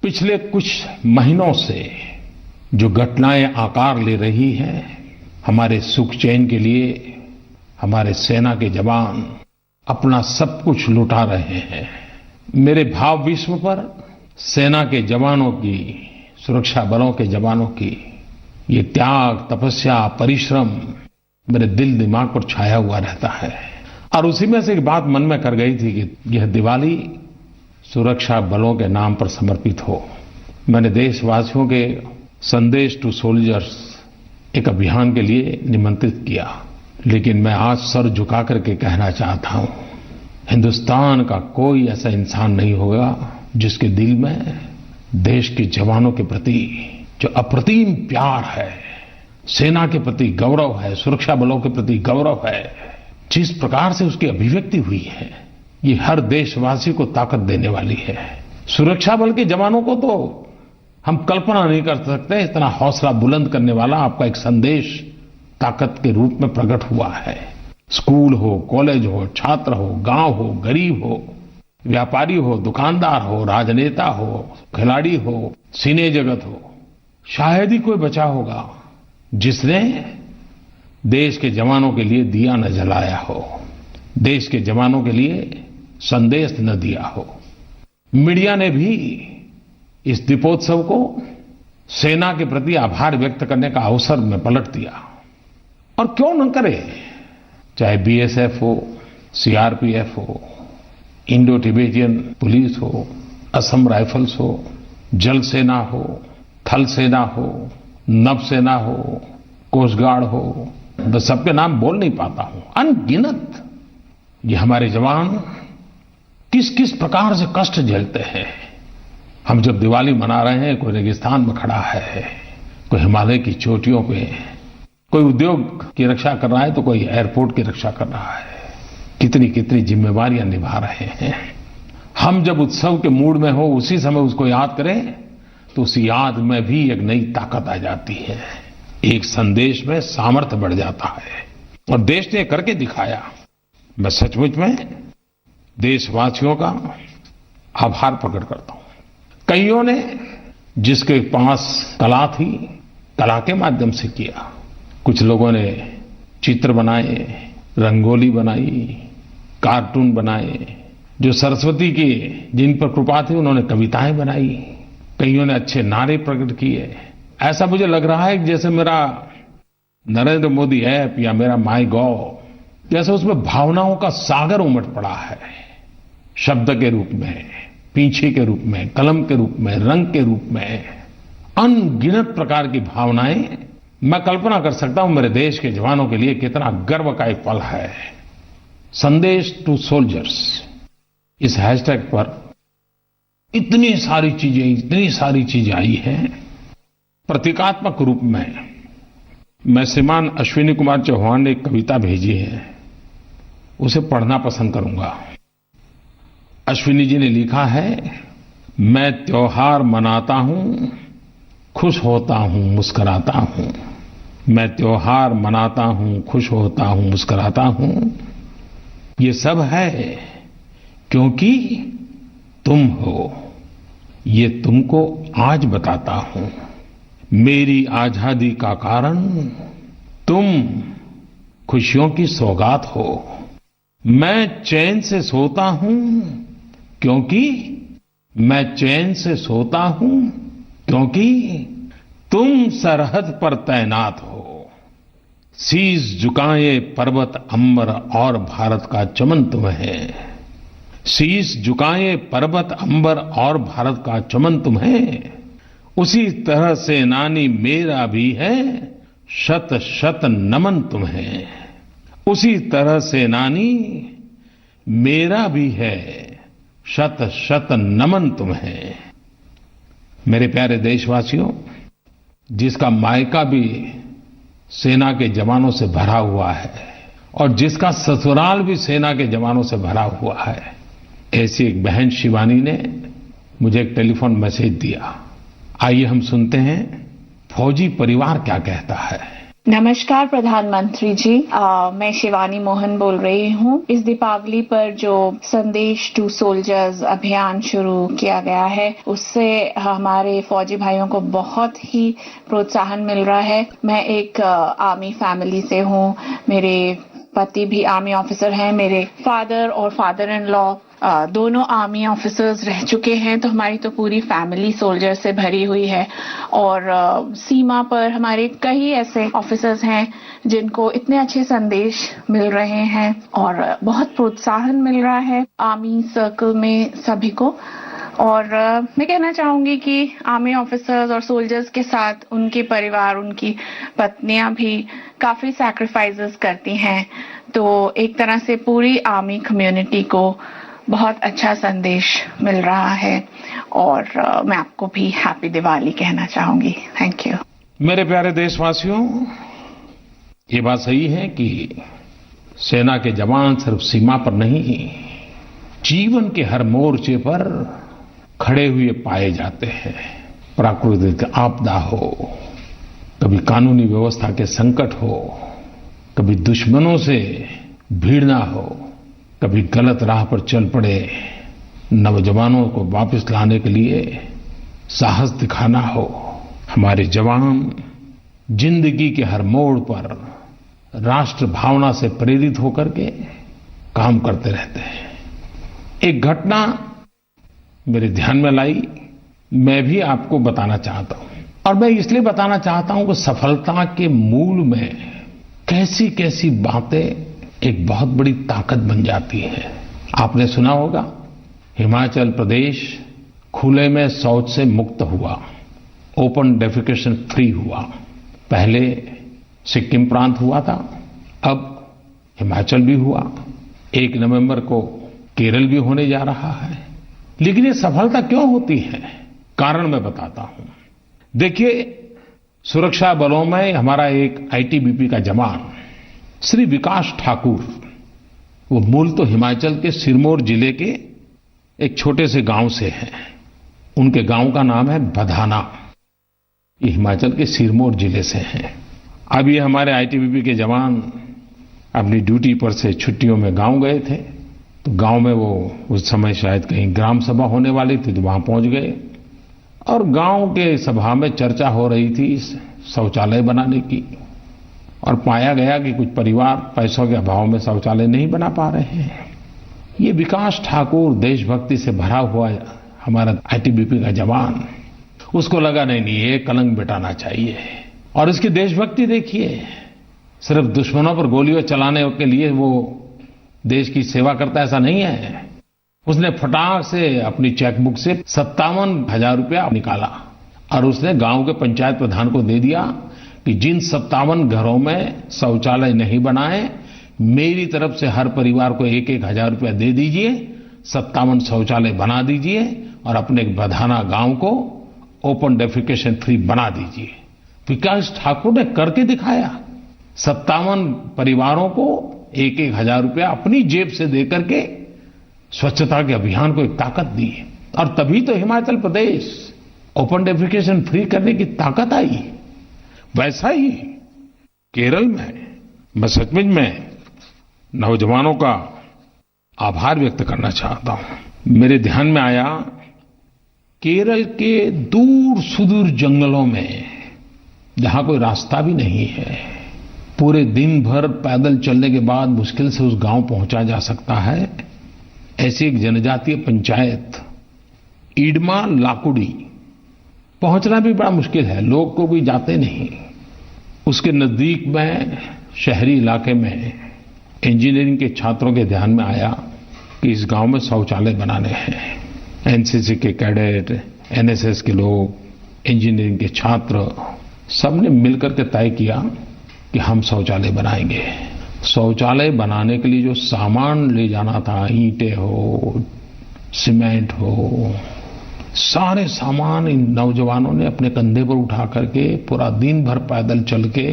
पिछले कुछ महीनों से जो घटनाएं आकार ले रही हैं, हमारे सुख चैन के लिए हमारे सेना के जवान अपना सब कुछ लुटा रहे हैं। मेरे भाव विश्व पर सेना के जवानों की, सुरक्षा बलों के जवानों की ये त्याग, तपस्या, परिश्रम मेरे दिल दिमाग पर छाया हुआ रहता है। और उसी में से एक बात मन में कर गई थी कि यह दिवाली सुरक्षा बलों के नाम पर समर्पित हो। मैंने देशवासियों के संदेश टू सोल्जर्स एक अभियान के लिए निमंत्रित किया, लेकिन मैं आज सर झुका करके कहना चाहता हूं, हिंदुस्तान का कोई ऐसा इंसान नहीं होगा जिसके दिल में देश के जवानों के प्रति जो अप्रतिम प्यार है, सेना के प्रति गौरव है, सुरक्षा बलों के प्रति गौरव है, जिस प्रकार से उसकी अभिव्यक्ति हुई है, ये हर देशवासी को ताकत देने वाली है। सुरक्षा बल के जवानों को तो हम कल्पना नहीं कर सकते, इतना हौसला बुलंद करने वाला आपका एक संदेश ताकत के रूप में प्रकट हुआ है। स्कूल हो, कॉलेज हो, छात्र हो, गांव हो, गरीब हो, व्यापारी हो, दुकानदार हो, राजनेता हो, खिलाड़ी हो, सिने जगत हो, शायद ही कोई बचा होगा जिसने देश के जवानों के लिए दिया न जलाया हो, देश के जवानों के लिए संदेश न दिया हो। मीडिया ने भी इस दीपोत्सव को सेना के प्रति आभार व्यक्त करने का अवसर में पलट दिया, और क्यों न करे, चाहे बीएसएफ हो, सीआरपीएफ हो, इंडो तिब्बतियन पुलिस हो, असम राइफल्स हो, जल सेना हो, थल सेना हो, नभ सेना हो, कोस्ट गार्ड हो, मैं सबके नाम बोल नहीं पाता हूं, अनगिनत ये हमारे जवान किस किस प्रकार से कष्ट झेलते हैं। हम जब दिवाली मना रहे हैं, कोई रेगिस्तान में खड़ा है, कोई हिमालय की चोटियों पे, कोई उद्योग की रक्षा कर रहा है, तो कोई एयरपोर्ट की रक्षा कर रहा है। कितनी कितनी जिम्मेवारियां निभा रहे हैं। हम जब उत्सव के मूड में हो, उसी समय उसको याद करें, तो उस याद में भी एक नई ताकत आ जाती है, एक संदेश में सामर्थ्य बढ़ जाता है, और देश ने करके दिखाया। मैं सचमुच में देशवासियों का आभार प्रकट करता हूं। कईयों ने जिसके पास कला थी, कला के माध्यम से किया। कुछ लोगों ने चित्र बनाए, रंगोली बनाई, कार्टून बनाए। जो सरस्वती की जिन पर कृपा थी, उन्होंने कविताएं बनाई। कईयों ने अच्छे नारे प्रकट किए। ऐसा मुझे लग रहा है कि जैसे मेरा नरेंद्र मोदी ऐप या मेरा माई गॉव, जैसे उसमें भावनाओं का सागर उमड़ पड़ा है, शब्द के रूप में, पीछे के रूप में, कलम के रूप में, रंग के रूप में, अनगिनत प्रकार की भावनाएं। मैं कल्पना कर सकता हूं मेरे देश के जवानों के लिए कितना गर्व का एक पल है। संदेश टू सोल्जर्स, इस हैशटैग पर इतनी सारी चीजें आई हैं। प्रतीकात्मक रूप में मैं श्रीमान अश्विनी कुमार चौहान ने एक कविता भेजी है, उसे पढ़ना पसंद करूंगा। अश्विनी जी ने लिखा है, मैं त्योहार मनाता हूं, खुश होता हूं, मुस्कुराता हूं। मैं त्योहार मनाता हूं, खुश होता हूं, मुस्कुराता हूं। ये सब है क्योंकि तुम हो। ये तुमको आज बताता हूं। मेरी आजादी का कारण तुम खुशियों की सौगात हो। मैं चैन से सोता हूं क्योंकि मैं चैन से सोता हूं क्योंकि तुम सरहद पर तैनात हो। शीश झुकाए पर्वत अंबर और भारत का चमन तुम है। शीश झुकाए पर्वत अंबर और भारत का चमन तुम है। उसी तरह सेनानी मेरा भी है, शत शत नमन तुम है। उसी तरह सेनानी मेरा भी है, शत शत नमन तुम है। मेरे प्यारे देशवासियों, जिसका मायका भी सेना के जवानों से भरा हुआ है और जिसका ससुराल भी सेना के जवानों से भरा हुआ है, ऐसी एक बहन शिवानी ने मुझे एक टेलीफोन मैसेज दिया। आइए हम सुनते हैं फौजी परिवार क्या कहता है। नमस्कार प्रधानमंत्री जी, मैं शिवानी मोहन बोल रही हूँ। इस दीपावली पर जो संदेश टू सोल्जर्स अभियान शुरू किया गया है, उससे हमारे फौजी भाइयों को बहुत ही प्रोत्साहन मिल रहा है। मैं एक आर्मी फैमिली से हूँ। मेरे पति भी आर्मी ऑफिसर हैं। मेरे फादर और फादर इन लॉ दोनों आर्मी ऑफिसर्स रह चुके हैं, तो हमारी तो पूरी फैमिली सोल्जर से भरी हुई है। और सीमा पर हमारे कई ऐसे ऑफिसर्स हैं जिनको इतने अच्छे संदेश मिल रहे हैं और बहुत प्रोत्साहन मिल रहा है आर्मी सर्कल में सभी को। और मैं कहना चाहूंगी कि आर्मी ऑफिसर्स और सोल्जर्स के साथ उनके परिवार, उनकी पत्नियां भी काफी सैक्रिफाइसेस करती हैं। तो एक तरह से पूरी आर्मी कम्युनिटी को बहुत अच्छा संदेश मिल रहा है। और मैं आपको भी हैप्पी दिवाली कहना चाहूंगी। Thank you. मेरे प्यारे देशवासियों, ये बात सही है कि सेना के जवान सिर्फ सीमा पर नहीं, जीवन के हर मोर्चे पर खड़े हुए पाए जाते हैं। प्राकृतिक आपदा हो, कभी कानूनी व्यवस्था के संकट हो, कभी दुश्मनों से भिड़ना हो, कभी गलत राह पर चल पड़े नौजवानों को वापस लाने के लिए साहस दिखाना हो, हमारे जवान जिंदगी के हर मोड़ पर राष्ट्र भावना से प्रेरित होकर के काम करते रहते हैं। एक घटना मेरे ध्यान में लाई, मैं भी आपको बताना चाहता हूं। और मैं इसलिए बताना चाहता हूं कि सफलता के मूल में कैसी कैसी बातें एक बहुत बड़ी ताकत बन जाती है। आपने सुना होगा, हिमाचल प्रदेश खुले में शौच से मुक्त हुआ, ओपन डेफिकेशन फ्री हुआ। पहले सिक्किम प्रांत हुआ था, अब हिमाचल भी हुआ। 1 नवंबर को केरल भी होने जा रहा है। लेकिन ये सफलता क्यों होती है? कारण मैं बताता हूं। देखिए, सुरक्षा बलों में हमारा एक आईटीबीपी का जवान श्री विकास ठाकुर, वो मूल तो हिमाचल के सिरमौर जिले के एक छोटे से गांव से हैं। उनके गांव का नाम है बधाना। ये हिमाचल के सिरमौर जिले से हैं। अब ये हमारे आईटीबीपी के जवान अपनी ड्यूटी पर से छुट्टियों में गांव गए थे। तो गांव में वो उस समय शायद कहीं ग्राम सभा होने वाली थी, तो वहां पहुंच गए। और गांव के सभा में चर्चा हो रही थी शौचालय बनाने की। और पाया गया कि कुछ परिवार पैसों के अभाव में शौचालय नहीं बना पा रहे हैं। ये विकास ठाकुर देशभक्ति से भरा हुआ हमारा आईटीबीपी का जवान, उसको लगा नहीं ये कलंक मिटाना चाहिए। और इसकी देशभक्ति देखिए, सिर्फ दुश्मनों पर गोलियां चलाने के लिए वो देश की सेवा करता, ऐसा नहीं है। उसने फटाक से अपनी चेकबुक से 57,000 रुपया निकाला और उसने गांव के पंचायत प्रधान को दे दिया कि जिन 57 घरों में शौचालय नहीं बनाए, मेरी तरफ से हर परिवार को 1-1 हजार रुपया दे दीजिए, 57 शौचालय बना दीजिए और अपने बधाना गांव को ओपन डेफिकेशन फ्री बना दीजिए। विकास ठाकुर ने करके दिखाया। 57 परिवारों को 1-1 हजार रुपया अपनी जेब से देकर के स्वच्छता के अभियान को एक ताकत दी। और तभी तो Himachal Pradesh open defecation free करने की ताकत आई। वैसा ही केरल में मैं सचमुच में नौजवानों का आभार व्यक्त करना चाहता हूं। मेरे ध्यान में आया, केरल के दूर सुदूर जंगलों में जहां कोई रास्ता भी नहीं है, पूरे दिन भर पैदल चलने के बाद मुश्किल से उस गांव पहुंचा जा सकता है, ऐसी एक जनजातीय पंचायत ईडमा लाकुड़ी, पहुंचना भी बड़ा मुश्किल है, लोग को भी जाते नहीं। उसके नजदीक में शहरी इलाके में इंजीनियरिंग के छात्रों के ध्यान में आया कि इस गांव में शौचालय बनाने हैं। एनसीसी के कैडेट, एनएसएस के लोग, इंजीनियरिंग के छात्र, सबने मिलकर के तय किया कि हम शौचालय बनाएंगे। शौचालय बनाने के लिए जो सामान ले जाना था, ईंटें हो, सीमेंट हो, सारे सामान इन नौजवानों ने अपने कंधे पर उठा करके पूरा दिन भर पैदल चल के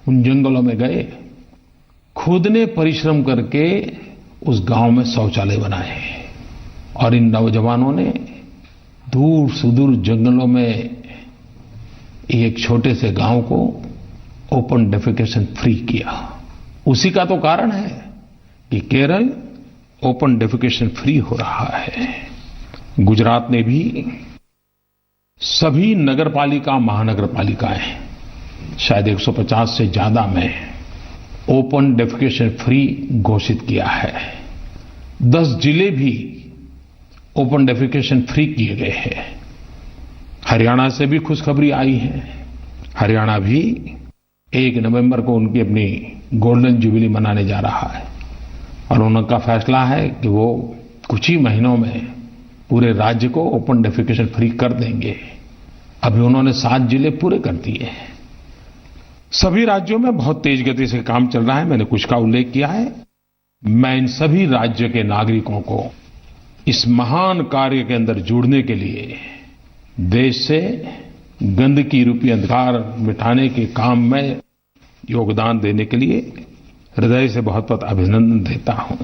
उन जंगलों में गए। खुद ने परिश्रम करके उस गांव में शौचालय बनाए और इन नौजवानों ने दूर सुदूर जंगलों में एक छोटे से गांव को ओपन डेफेकेशन फ्री किया। उसी का तो कारण है कि केरल ओपन डेफेकेशन फ्री हो रहा है। गुजरात ने भी सभी नगरपालिका महानगरपालिकाएं शायद 150 से ज्यादा में ओपन डेफेकेशन फ्री घोषित किया है। 10 जिले भी ओपन डेफेकेशन फ्री किए गए हैं। हरियाणा से भी खुशखबरी आई है। हरियाणा भी 1 नवंबर को उनकी अपनी गोल्डन जुबली मनाने जा रहा है और उनका फैसला है कि वो कुछ ही महीनों में पूरे राज्य को ओपन डेफेकेशन फ्री कर देंगे। अभी उन्होंने 7 जिले पूरे कर दिए हैं। सभी राज्यों में बहुत तेज गति से काम चल रहा है। मैंने कुछ का उल्लेख किया है। मैं इन सभी राज्य के नागरिकों को इस महान कार्य के अंदर जुड़ने के लिए, देश से गंदगी रूपी अंधकार मिटाने के काम में योगदान देने के लिए हृदय से बहुत बहुत अभिनंदन देता हूं।